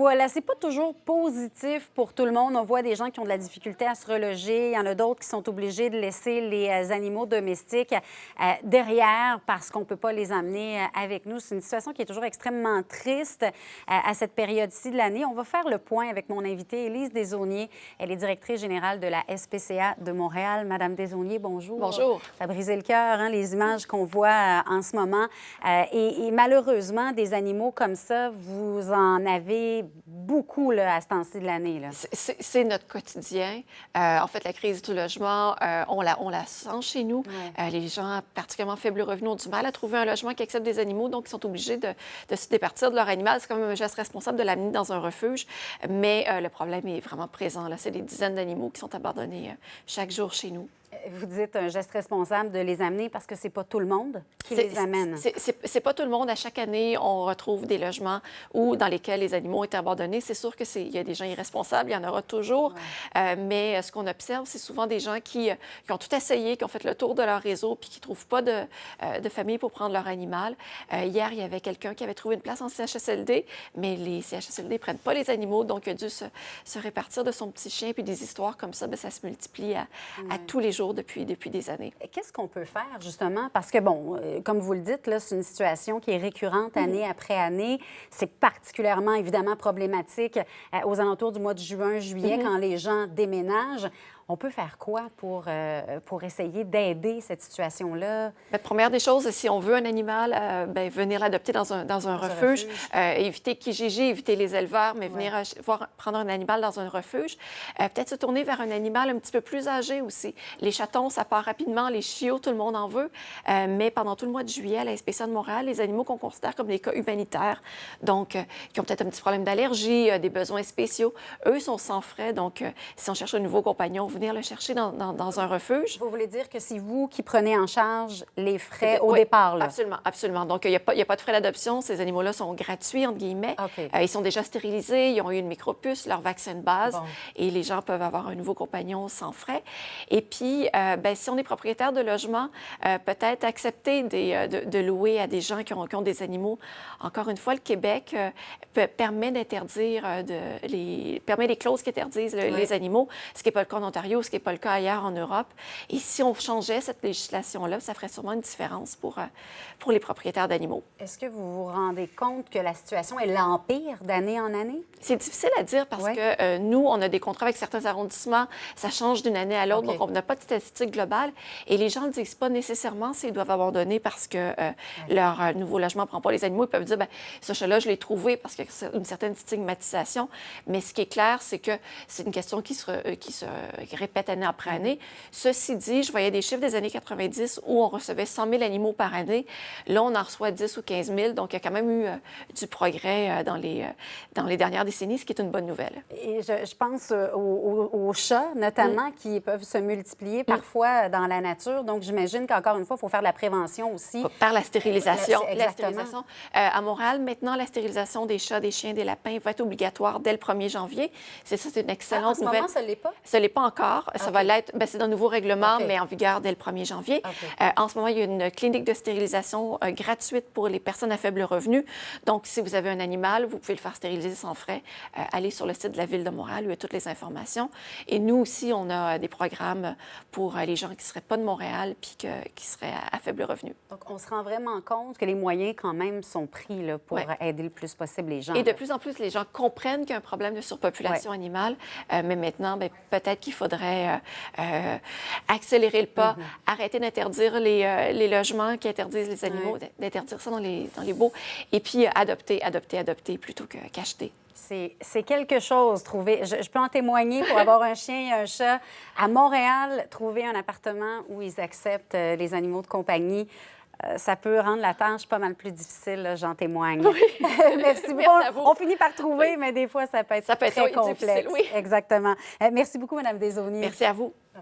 Voilà, c'est pas toujours positif pour tout le monde. On voit des gens qui ont de la difficulté à se reloger. Il y en a d'autres qui sont obligés de laisser les animaux domestiques derrière parce qu'on ne peut pas les amener avec nous. C'est une situation qui est toujours extrêmement triste à cette période-ci de l'année. On va faire le point avec mon invitée, Élise Desaulniers. Elle est directrice générale de la SPCA de Montréal. Madame Desaulniers, bonjour. Bonjour. Ça a brisé le cœur, hein, les images qu'on voit en ce moment. Et malheureusement, des animaux comme ça, vous en avez beaucoup là, à ce temps-ci de l'année. C'est notre quotidien. En fait, la crise du logement, on la sent chez nous. Ouais. Les gens à particulièrement faible revenu ont du mal à trouver un logement qui accepte des animaux, donc ils sont obligés de se départir de leur animal. C'est quand même un geste responsable de l'amener dans un refuge, mais le problème est vraiment présent. C'est des dizaines d'animaux qui sont abandonnés chaque jour chez nous. Vous dites un geste responsable de les amener parce que c'est pas tout le monde qui les amène. C'est pas tout le monde. À chaque année, on retrouve des logements dans lesquels les animaux ont été abandonnés. C'est sûr qu'il y a des gens irresponsables, il y en aura toujours. Ouais. Mais ce qu'on observe, c'est souvent des gens qui ont tout essayé, qui ont fait le tour de leur réseau puis qui ne trouvent pas de famille pour prendre leur animal. Hier, il y avait quelqu'un qui avait trouvé une place en CHSLD, mais les CHSLD ne prennent pas les animaux, donc il a dû se répartir de son petit chien. Puis des histoires comme ça, bien, ça se multiplie à tous les jours depuis des années. Qu'est-ce qu'on peut faire, justement? Parce que, bon, comme vous le dites, là, c'est une situation qui est récurrente année après année. C'est particulièrement, évidemment, problématique aux alentours du mois de juin, juillet, quand les gens déménagent. On peut faire quoi pour essayer d'aider cette situation-là? Bien, première des choses, si on veut un animal, venir l'adopter dans un refuge. Éviter Kijiji, éviter les éleveurs, mais venir prendre un animal dans un refuge. Peut-être se tourner vers un animal un petit peu plus âgé aussi. Les chatons, ça part rapidement. Les chiots, tout le monde en veut. Mais pendant tout le mois de juillet, à la SPCA de Montréal, les animaux qu'on considère comme des cas humanitaires, donc qui ont peut-être un petit problème d'allergie, des besoins spéciaux, eux sont sans frais. Donc, si on cherche un nouveau compagnon, venir le chercher dans un refuge. Vous voulez dire que c'est vous qui prenez en charge les frais au départ, là? Absolument, absolument. Donc, il n'y a pas de frais d'adoption. Ces animaux-là sont gratuits, entre guillemets. Ils sont déjà stérilisés, ils ont eu une micropuce, leur vaccin de base, et les gens peuvent avoir un nouveau compagnon sans frais. Et puis, si on est propriétaire de logement, peut-être accepter de louer à des gens qui ont des animaux. Encore une fois, le Québec permet d'interdire, permet les clauses qui interdisent les animaux, ce qui n'est pas le cas en Ontario, ce qui n'est pas le cas ailleurs en Europe. Et si on changeait cette législation-là, ça ferait sûrement une différence pour les propriétaires d'animaux. Est-ce que vous vous rendez compte que la situation, elle empire d'année en année? C'est difficile à dire parce que nous, on a des contrats avec certains arrondissements. Ça change d'une année à l'autre, donc on n'a pas de statistique globale. Et les gens ne disent pas nécessairement s'ils doivent abandonner parce que leur nouveau logement ne prend pas les animaux. Ils peuvent dire, bien, ce chat-là, je l'ai trouvé parce qu'il y a une certaine stigmatisation. Mais ce qui est clair, c'est que c'est une question qui se répète année après année. Ceci dit, je voyais des chiffres des années 90 où on recevait 100 000 animaux par année. Là, on en reçoit 10 ou 15 000. Donc, il y a quand même eu du progrès dans les dernières décennies, ce qui est une bonne nouvelle. Et je pense aux chats, notamment, qui peuvent se multiplier parfois dans la nature. Donc, j'imagine qu'encore une fois, il faut faire de la prévention aussi. Par la stérilisation. Exactement. À Montréal, maintenant, la stérilisation des chats, des chiens, des lapins va être obligatoire dès le 1er janvier. C'est une excellente nouvelle. En ce moment, ça ne l'est pas? Ça ne l'est pas encore. Ça va l'être. C'est dans un nouveau règlement, mais en vigueur dès le 1er janvier. En ce moment, il y a une clinique de stérilisation gratuite pour les personnes à faible revenu. Donc, si vous avez un animal, vous pouvez le faire stériliser sans frais. Allez sur le site de la Ville de Montréal où il y a toutes les informations. Et nous aussi, on a des programmes pour les gens qui ne seraient pas de Montréal puis qui seraient à faible revenu. Donc, on se rend vraiment compte que les moyens, quand même, sont pris là, pour aider le plus possible les gens. Et de plus en plus, les gens comprennent qu'il y a un problème de surpopulation animale. Mais maintenant, peut-être qu'il faudrait accélérer le pas, arrêter d'interdire les logements qui interdisent les animaux, d'interdire ça dans les baux, et puis adopter plutôt qu'acheter. C'est quelque chose, trouver. Je peux en témoigner pour avoir un chien et un chat. À Montréal, trouver un appartement où ils acceptent les animaux de compagnie, ça peut rendre la tâche pas mal plus difficile, j'en témoigne. Oui. Merci beaucoup. On finit par trouver, mais des fois, ça peut être très complexe. Difficile, oui. Exactement. Merci beaucoup, Mme Desaulniers. Merci à vous.